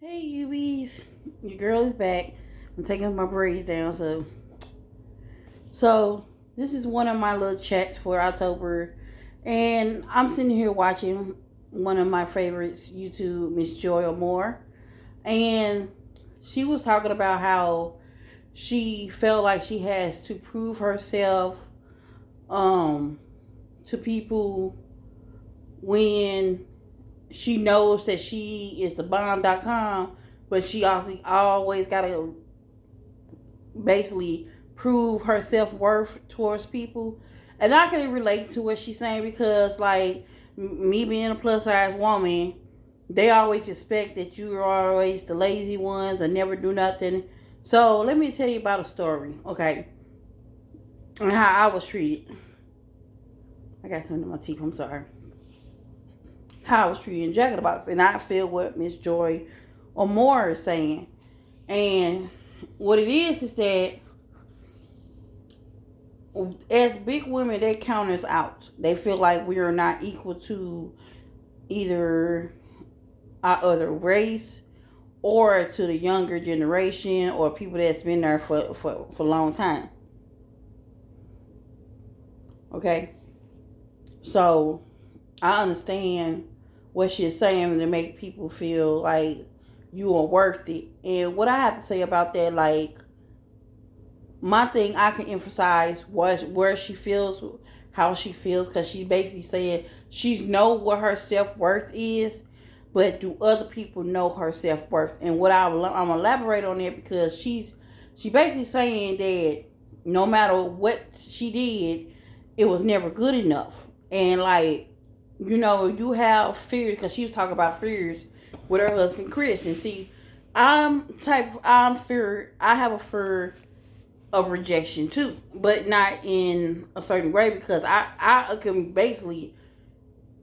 Hey, UBs. Your girl is back. I'm taking my braids down. So this is one of my little chats for October. And I'm sitting here watching one of my favorites, YouTube, Miss Joy Moore. And she was talking about how she felt like she has to prove herself um, to people when she knows that she is the bomb.com, but she also always got to basically prove her self-worth towards people. And I can relate to what she's saying because, like, me being a plus size woman, they always expect that you are always the lazy ones and never do nothing. So let me tell you about a story, okay, and how I was treated. I got something in my teeth, I'm sorry. How I was treated in Jack in the Box, and I feel what Miss Joy or Moore is saying. And what it is that as big women, they count us out. They feel like we are not equal to either our other race or to the younger generation or people that's been there for a long time. Okay? So I understand what she's saying to make people feel like you are worth it. And what I have to say about that, like, my thing I can emphasize was where she feels, how she feels, because she's basically saying she's know what her self-worth is, but do other people know her self-worth? And what I'm gonna elaborate on that, because she basically saying that no matter what she did, it was never good enough. And, like, you have fears, because she was talking about fears with her husband Chris. And see, I have a fear of rejection too, but not in a certain way, because I can basically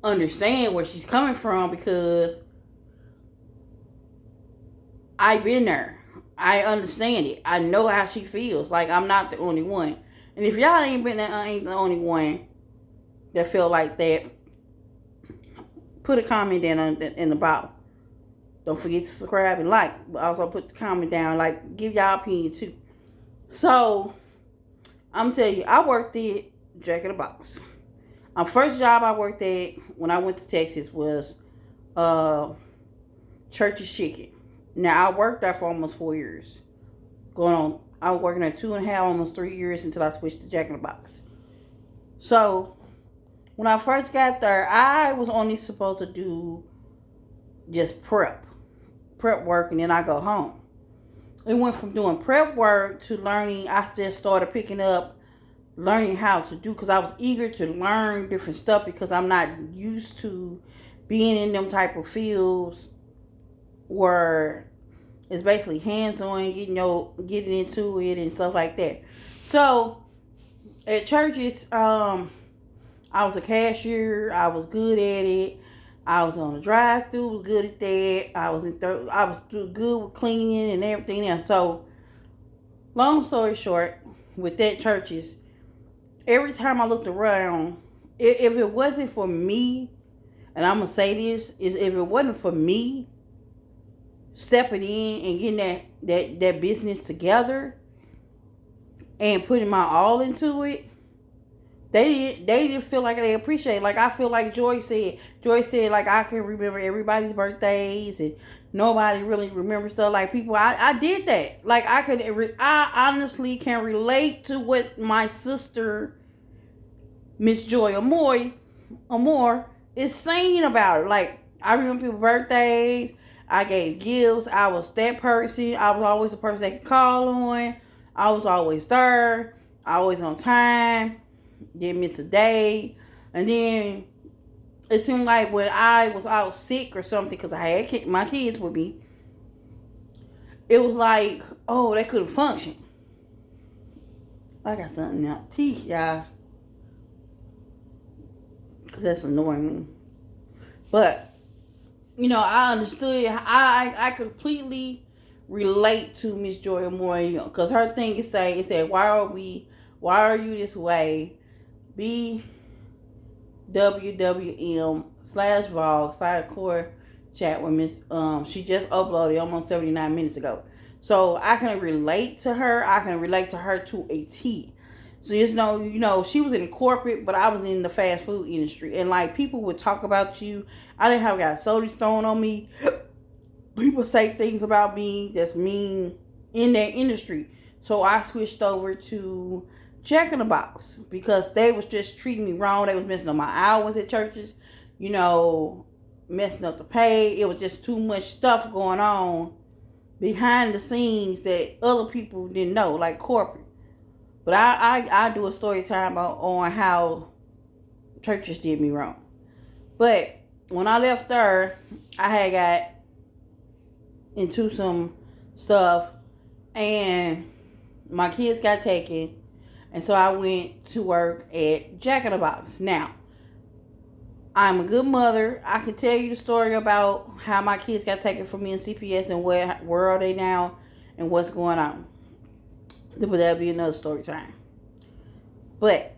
understand where she's coming from, because I've been there. I understand it. I know how she feels. Like, I'm not the only one. And if y'all ain't the only one that feel like that, put a comment down in the bottom. Don't forget to subscribe and like, but also put the comment down. Like, give y'all opinion too. So I'm telling you, I worked at Jack in the Box. First job I worked at when I went to Texas was Church's Chicken. Now, I worked there for almost 4 years. I was working there 2.5, almost 3 years until I switched to Jack in the Box. So when I first got there, I was only supposed to do just prep work, and then I go home. It went from doing prep work to learning. I just started picking up learning how to do, because I was eager to learn different stuff, because I'm not used to being in them type of fields where it's basically hands-on, getting into it and stuff like that. So at churches, I was a cashier. I was good at it. I was on the drive-through. Was good at that. I was good with cleaning and everything else. So, long story short, with that churches, every time I looked around, if it wasn't for me, and I'm gonna say this, is if it wasn't for me stepping in and getting that business together and putting my all into it, they didn't feel like they appreciate. Like, I feel like Joy said, like, I can remember everybody's birthdays and nobody really remembers stuff. Like, people, I did that. Like, I honestly can relate to what my sister, Miss Joy Amore, is saying about it. Like, I remember people's birthdays. I gave gifts. I was that person. I was always the person they could call on. I was always there. Always on time. Didn't miss a day. And then it seemed like when I was out sick or something, because I had my kids with me, it was like, oh, they couldn't function. I got something in my teeth, y'all, because that's annoying me. But I understood. I completely relate to Miss Joy Moore, because her thing is said, why are you this way? Be WWM /Vlog /Core chat with Miss. She just uploaded almost 79 minutes ago. So I can relate to her. I can relate to her to a T. So she was in corporate, but I was in the fast food industry, and like people would talk about you. I didn't have got sodas thrown on me. People say things about me that's mean in that industry. So I switched over to Jack in the Box because they was just treating me wrong. They was messing up my hours at churches, messing up the pay. It was just too much stuff going on behind the scenes that other people didn't know, like corporate. But I do a story time on how churches did me wrong. But when I left there, I had got into some stuff and my kids got taken, and so I went to work at Jack in the Box. Now, I'm a good mother. I can tell you the story about how my kids got taken from me in CPS and where are they now and what's going on. But that'll be another story time. But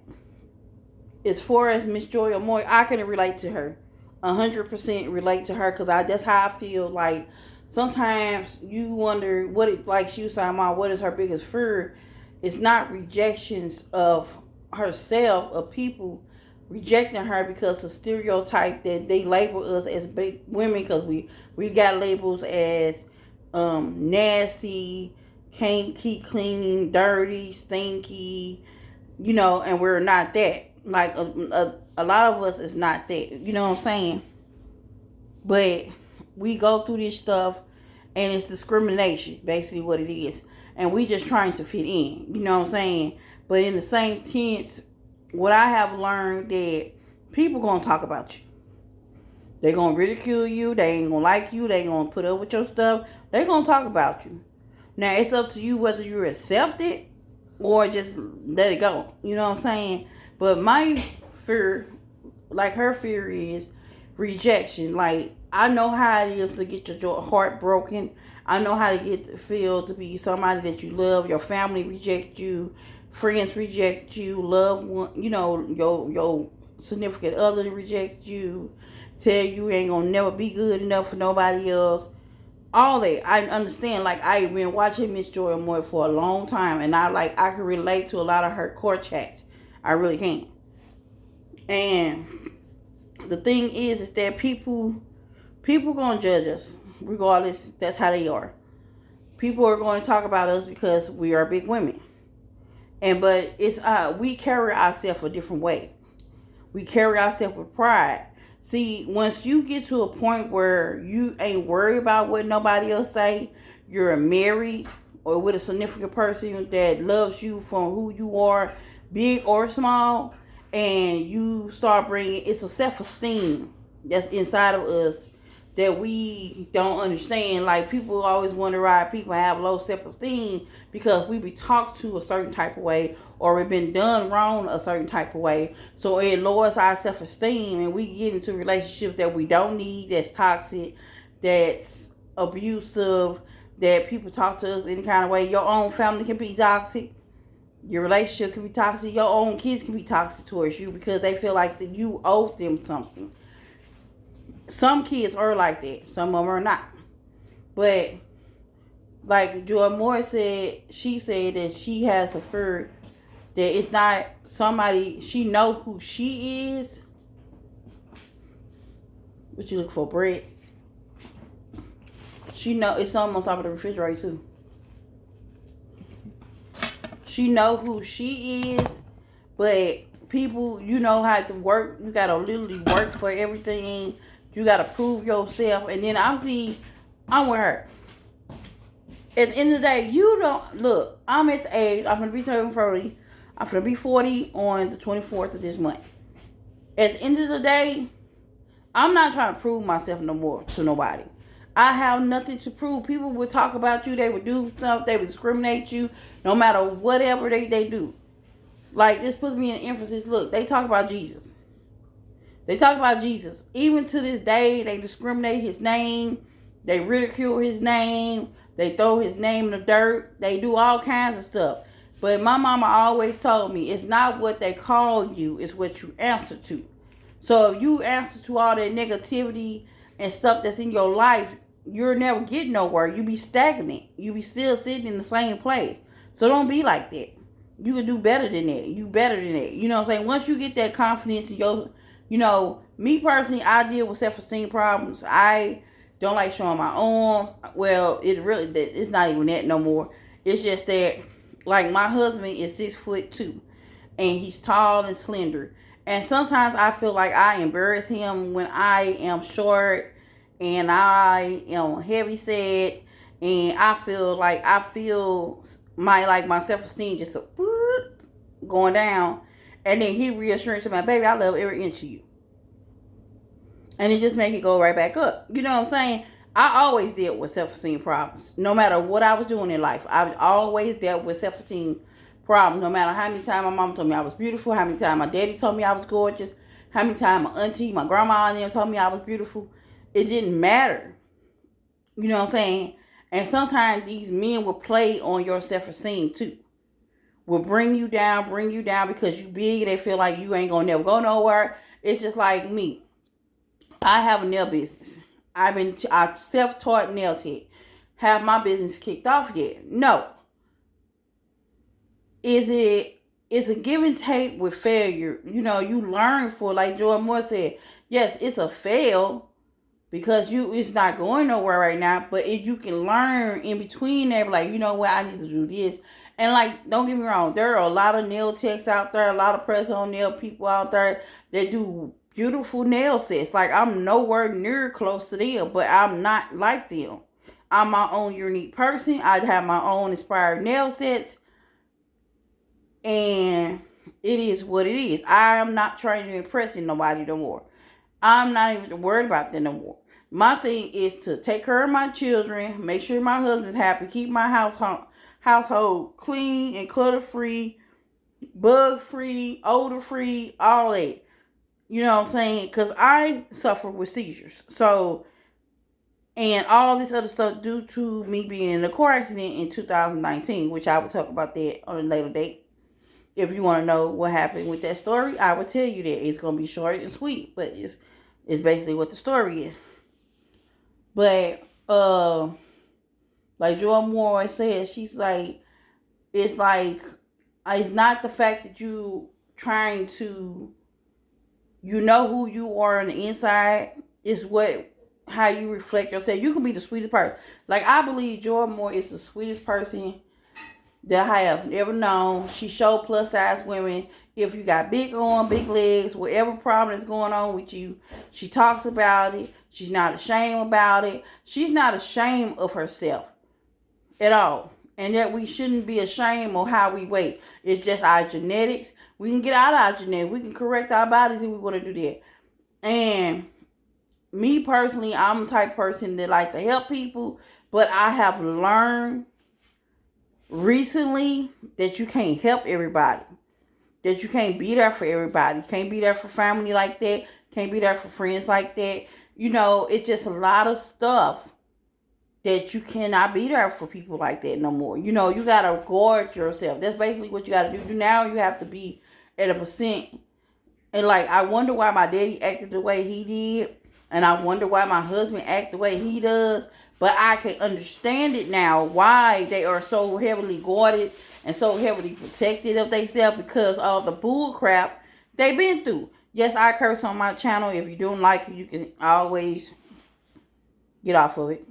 as far as Miss Joy Amoy, I can relate to her. 100% relate to her because that's how I feel. Like sometimes you wonder what it like. She was talking about what is her biggest fear. It's not rejections of herself, of people rejecting her because of stereotype that they label us as big women because we got labels as nasty, can't keep clean, dirty, stinky, and we're not that. Like a lot of us is not that. You know what I'm saying? But we go through this stuff and it's discrimination, basically what it is. And we just trying to fit in. You know what I'm saying? But in the same sense, what I have learned that people gonna talk about you. They gonna ridicule you. They ain't gonna like you. They ain't gonna put up with your stuff. They gonna talk about you. Now it's up to you whether you accept it or just let it go. You know what I'm saying? But my fear, like her fear, is rejection. Like I know how it is to get your heart broken. I know how to feel to be somebody that you love. Your family reject you. Friends reject you, loved one, your significant other reject you, tell you ain't gonna never be good enough for nobody else. All that I understand. Like I've been watching Miss Joy Moore for a long time, and I can relate to a lot of her court chats. I really can. And the thing is that people gonna judge us regardless. That's how they are. People are going to talk about us because we are big women. But it's we carry ourselves a different way. We carry ourselves with pride. See, once you get to a point where you ain't worried about what nobody else say, you're married or with a significant person that loves you for who you are, big or small, and you start bringing, it's a self-esteem that's inside of us that we don't understand. Like people always wonder why people have low self-esteem because we be talked to a certain type of way or we've been done wrong a certain type of way. So it lowers our self-esteem and we get into relationships that we don't need, that's toxic, that's abusive, that people talk to us any kind of way. Your own family can be toxic. Your relationship can be toxic. Your own kids can be toxic towards you because they feel like that you owe them something. Some kids are like that. Some of them are not. But like Joy Moore said, she said that she has a fear that it's not somebody, she know who she is. What you look for, bread? She know it's something on top of the refrigerator too. She know who she is, but people, you know how to work. You gotta literally work for everything. You gotta prove yourself, and then obviously, I'm with her. At the end of the day, you don't look. I'm at the age. I'm gonna be turning 40. I'm gonna be 40 on the 24th of this month. At the end of the day, I'm not trying to prove myself no more to nobody. I have nothing to prove. People would talk about you. They would do stuff. They would discriminate you, no matter whatever they do. Like this puts me in emphasis. Look, they talk about Jesus. They talk about Jesus. Even to this day, they discriminate his name. They ridicule his name. They throw his name in the dirt. They do all kinds of stuff. But my mama always told me, it's not what they call you, it's what you answer to. So if you answer to all that negativity, and stuff that's in your life, you'll never get nowhere. You be stagnant. You be still sitting in the same place. So don't be like that. You can do better than that. You better than that. You know what I'm saying? Once you get that confidence in your, me personally, I deal with self-esteem problems. I don't like showing my arms. Well, it's not even that no more. It's just that, like, my husband is 6'2", and he's tall and slender. And sometimes I feel like I embarrass him when I am short and I am heavy set, and I feel my self-esteem just going down. And then he reassures me, baby, I love every inch of you. And it just make it go right back up. You know what I'm saying? I always dealt with self-esteem problems. No matter what I was doing in life, I always dealt with self-esteem problems. No matter how many times my mom told me I was beautiful, how many times my daddy told me I was gorgeous, how many times my auntie, my grandma and them told me I was beautiful. It didn't matter. You know what I'm saying? And sometimes these men will play on your self-esteem too. Will bring you down because you big and they feel like you ain't gonna never go nowhere. It's just like me. I have a nail business. I self-taught nail tech. Have my business kicked off yet? No. It's a give and take with failure. You learn like Jordan Moore said. Yes, it's a fail because it's not going nowhere right now. But if you can learn in between there, like, you know what, I need to do this. And like, don't get me wrong, there are a lot of nail techs out there, a lot of press-on nail people out there that do beautiful nail sets. Like, I'm nowhere near close to them, but I'm not like them. I'm my own unique person. I have my own inspired nail sets. And it is what it is. I am not trying to impress nobody no more. I'm not even worried about that no more. My thing is to take care of my children, make sure my husband's happy, keep my household clean and clutter-free, bug-free, odor-free, all that. You know what I'm saying? Because I suffer with seizures. So, and all this other stuff due to me being in a car accident in 2019, which I will talk about that on a later date. If you want to know what happened with that story, I will tell you that. It's going to be short and sweet, but it's basically what the story is. But, like Jordan Moore said, she's like, it's not the fact that you trying to, who you are on the inside. It's how you reflect yourself. You can be the sweetest person. Like, I believe Jordan Moore is the sweetest person that I have ever known. She showed plus size women, if you got big arms, big legs, whatever problem is going on with you, she talks about it. She's not ashamed about it. She's not ashamed of herself at all. And that we shouldn't be ashamed of how we weight. It's just our genetics. We can get out of our genetics. We can correct our bodies if we want to do that. And me personally, I'm the type of person that like to help people, but I have learned recently that you can't help everybody. That you can't be there for everybody. You can't be there for family like that. Can't be there for friends like that. It's just a lot of stuff that you cannot be there for people like that no more. You got to guard yourself. That's basically what you got to do. Now you have to be at a percent. And like, I wonder why my daddy acted the way he did. And I wonder why my husband act the way he does. But I can understand it now, why they are so heavily guarded and so heavily protected of themselves, because of the bull crap they've been through. Yes, I curse on my channel. If you don't like it, you can always get off of it.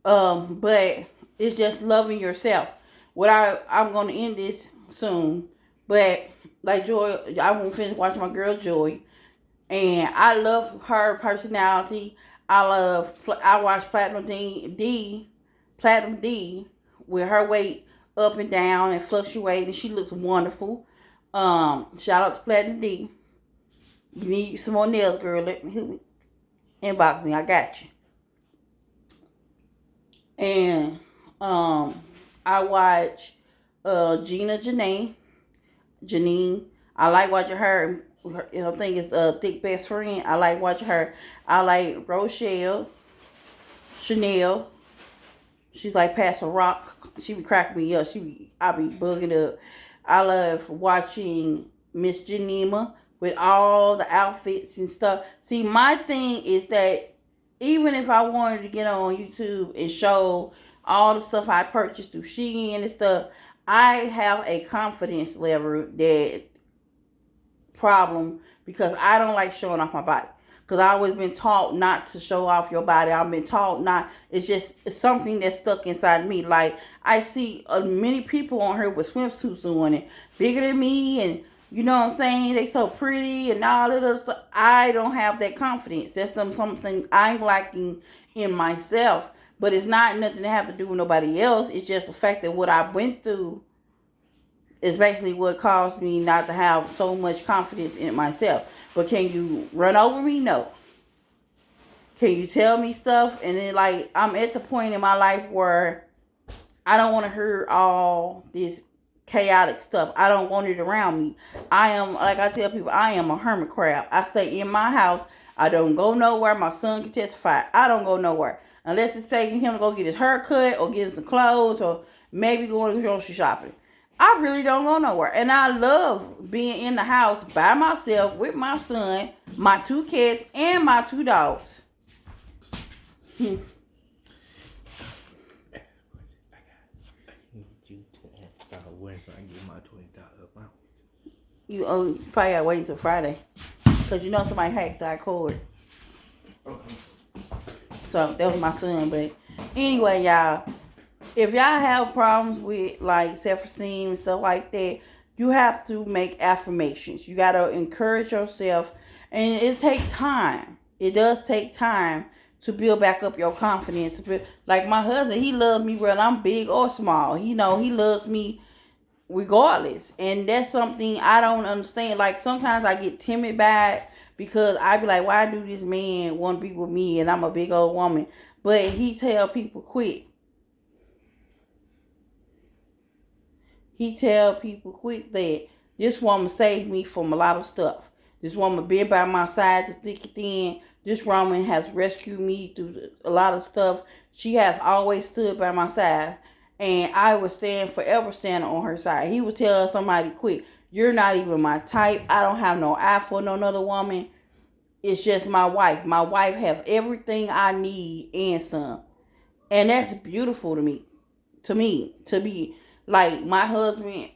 But it's just loving yourself. I'm going to end this soon. But like Joy, I won't finish watching my girl Joy. And I love her personality. I watch Platinum D with her weight up and down and fluctuating. She looks wonderful. Shout out to Platinum D. You need some more nails, girl? Let me inbox me. I got you. And I watch Gina Janine. I like watching her. I think it's the thick best friend. I like watching her. I like Rochelle, Chanel. She's like Pastor Rock. She be cracking me up. I be bugging up. I love watching Miss Janima with all the outfits and stuff. See, my thing is that even if I wanted to get on YouTube and show all the stuff I purchased through Shein and stuff, I have a confidence level that problem because I don't like showing off my body. Because I always been taught not to show off your body. I've been taught not. It's something that's stuck inside me. Like I see many people on here with swimsuits on it, bigger than me, and you know what I'm saying. They so pretty and all that other stuff. I don't have that confidence. That's something I'm lacking in myself. But it's not nothing to have to do with nobody else. It's just the fact that what I went through is basically what caused me not to have so much confidence in myself. But can you run over me? No. Can you tell me stuff? And then, like, I'm at the point in my life where I don't want to hear all this chaotic stuff. I don't want it around me. I am, like I tell people, I am a hermit crab. I stay in my house. I don't go nowhere. My son can testify. I don't go nowhere. Unless it's taking him to go get his hair cut or get some clothes or maybe going grocery shopping. I really don't go nowhere. And I love being in the house by myself with my son, my 2 cats, and my 2 dogs. I need you to ask about when I get my $20 allowance. You probably gotta wait until Friday. Because you know somebody hacked that cord. Okay. So that was my son. But anyway, y'all. If y'all have problems with like self-esteem and stuff like that, you have to make affirmations. You got to encourage yourself. And it takes time. It does take time to build back up your confidence. Like my husband, he loves me whether I'm big or small. He loves me regardless. And that's something I don't understand. Like sometimes I get timid by it because I be like, why do this man want to be with me and I'm a big old woman? But he tell people quick. He tell people quick that this woman saved me from a lot of stuff. This woman been by my side to thick and thin. This woman has rescued me through a lot of stuff. She has always stood by my side. And I would forever stand on her side. He would tell somebody quick, you're not even my type. I don't have no eye for no other woman. It's just my wife. My wife have everything I need and some. And that's beautiful to me. To be like my husband,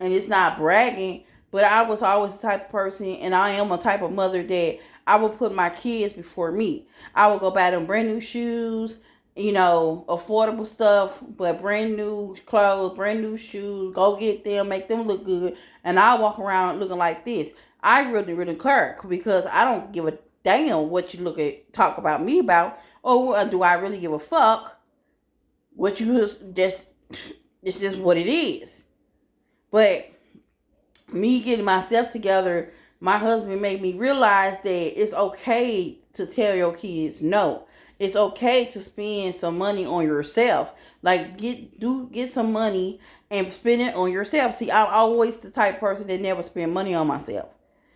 and it's not bragging, but I was always the type of person, and I am a type of mother that I would put my kids before me. I would go buy them brand new shoes, affordable stuff, but brand new clothes, brand new shoes, go get them, make them look good, and I walk around looking like this. I really, really care because I don't give a damn what you talk about me about, or do I really give a fuck what you just... This is what it is. But me getting myself together, my husband made me realize that it's okay to tell your kids no. It's okay to spend some money on yourself. Like get some money and spend it on yourself. See, I'm always the type of person that never spend money on myself.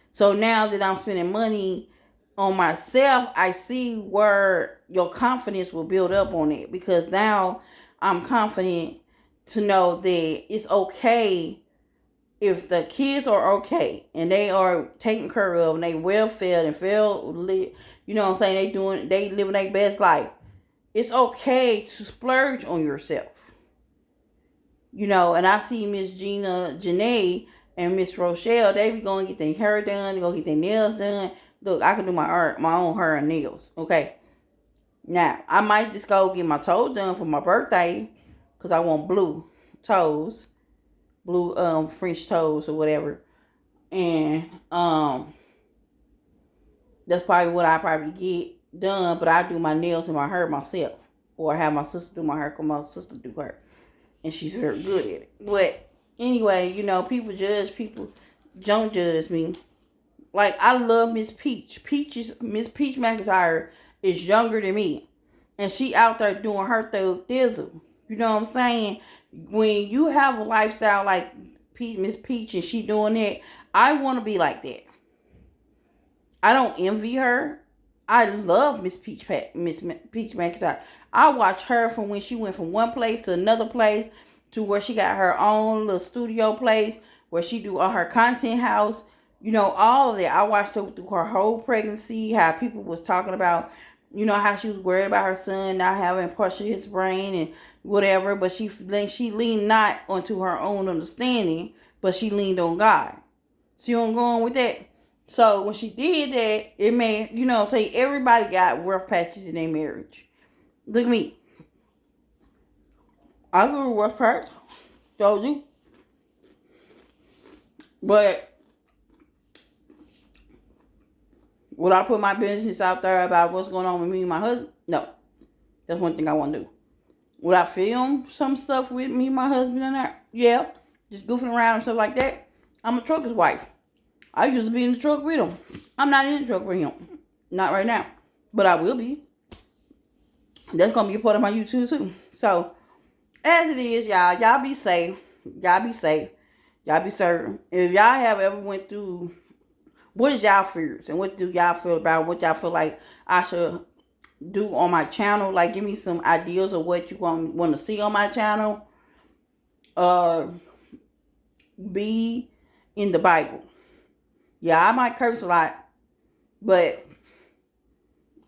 So now that I'm spending money on myself, I see where your confidence will build up on it. Because now I'm confident to know that it's okay if the kids are okay and they are taken care of and they well fed and you know what I'm saying, they living their best life. It's okay to splurge on yourself. And I see Miss Janae and Miss Rochelle, they be going to get their hair done, they go get their nails done. Look, I can do my own hair and nails. Okay. Now, I might just go get my toes done for my birthday. Because I want blue toes. Blue French toes or whatever. And that's probably what I probably get done. But I do my nails and my hair myself. Or I have my sister do my hair because my sister do her. And she's very good at it. But anyway, people judge people. Don't judge me. Like, I love Miss Peach. Miss Peach McIntyre is younger than me. And she out there doing her thizzle. You know what I'm saying? When you have a lifestyle like Miss Peach and she doing that, I want to be like that. I don't envy her. I love Miss Peach McIntyre. I watch her from when she went from one place to another place to where she got her own little studio place where she do all her content house. All of that. I watched her through her whole pregnancy, how people was talking about You know how she was worried about her son not having partial his brain and whatever, but she leaned not onto her own understanding, but she leaned on God. See where I'm going with that? So when she did that, it made, say everybody got rough patches in their marriage. Look at me. I go to rough patch. Told you. But would I put my business out there about what's going on with me and my husband? No. That's one thing I want to do. Would I film some stuff with me and my husband in there? Yeah. Just goofing around and stuff like that. I'm a trucker's wife. I used to be in the truck with him. I'm not in the truck with him. Not right now. But I will be. That's going to be a part of my YouTube too. So, as it is, y'all be safe. Y'all be safe. Y'all be certain. If y'all have ever went through, what is y'all fears? And what do y'all feel about? What y'all feel like I should do on my channel? Like, give me some ideas of what you want to see on my channel. Be in the Bible. Yeah, I might curse a lot, but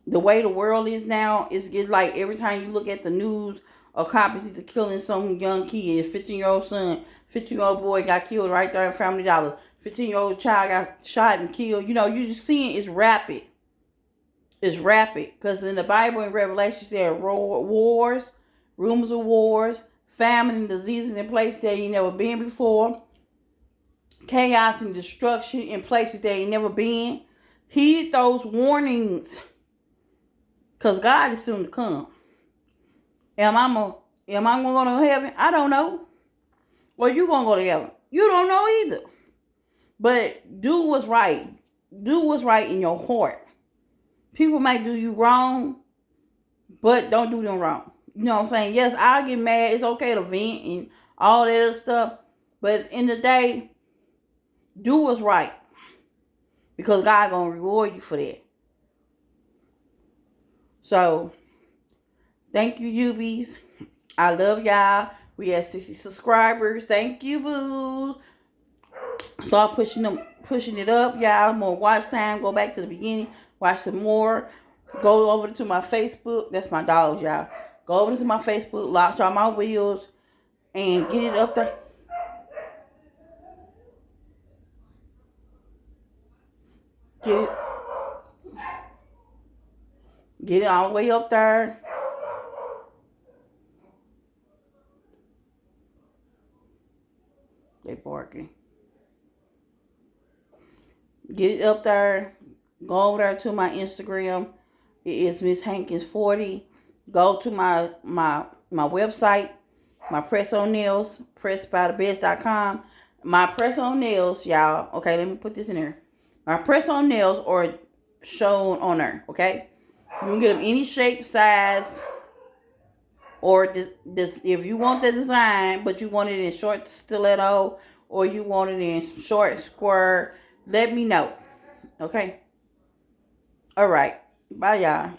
the way the world is now, it's like every time you look at the news, a cop is either killing some young kid. 15-year-old son, 15-year-old boy got killed right there at Family Dollar. 15-year-old child got shot and killed. You just seeing it's rapid. It's rapid. Because in the Bible and Revelation, it said wars, rumors of wars, famine and diseases in places that ain't never been before. Chaos and destruction in places that ain't never been. Heed those warnings. Because God is soon to come. Am I going to go to heaven? I don't know. Well, you going to go to heaven? You don't know either. But do what's right. Do what's right in your heart. People might do you wrong, but don't do them wrong. You know what I'm saying? Yes, I'll get mad. It's okay to vent and all that other stuff. But at the end of the day, do what's right. Because God going to reward you for that. So, thank you, Ubies. I love y'all. We have 60 subscribers. Thank you, boo. Start pushing it up, y'all. More watch time. Go back to the beginning. Watch some more. Go over to my Facebook. That's my dogs, y'all. Go over to my Facebook. Launch all my wheels. And get it up there. Get it all the way up there. They barking. Get it up there. Go over there to my Instagram. It is Miss Hankins 40. Go to my website, my press on nails, pressbythebest.com. My press on nails, y'all. Okay, let me put this in there. My press on nails are shown on there. Okay, you can get them any shape, size, or this if you want the design, but you want it in short stiletto or you want it in short square. Let me know. Okay. All right. Bye, y'all.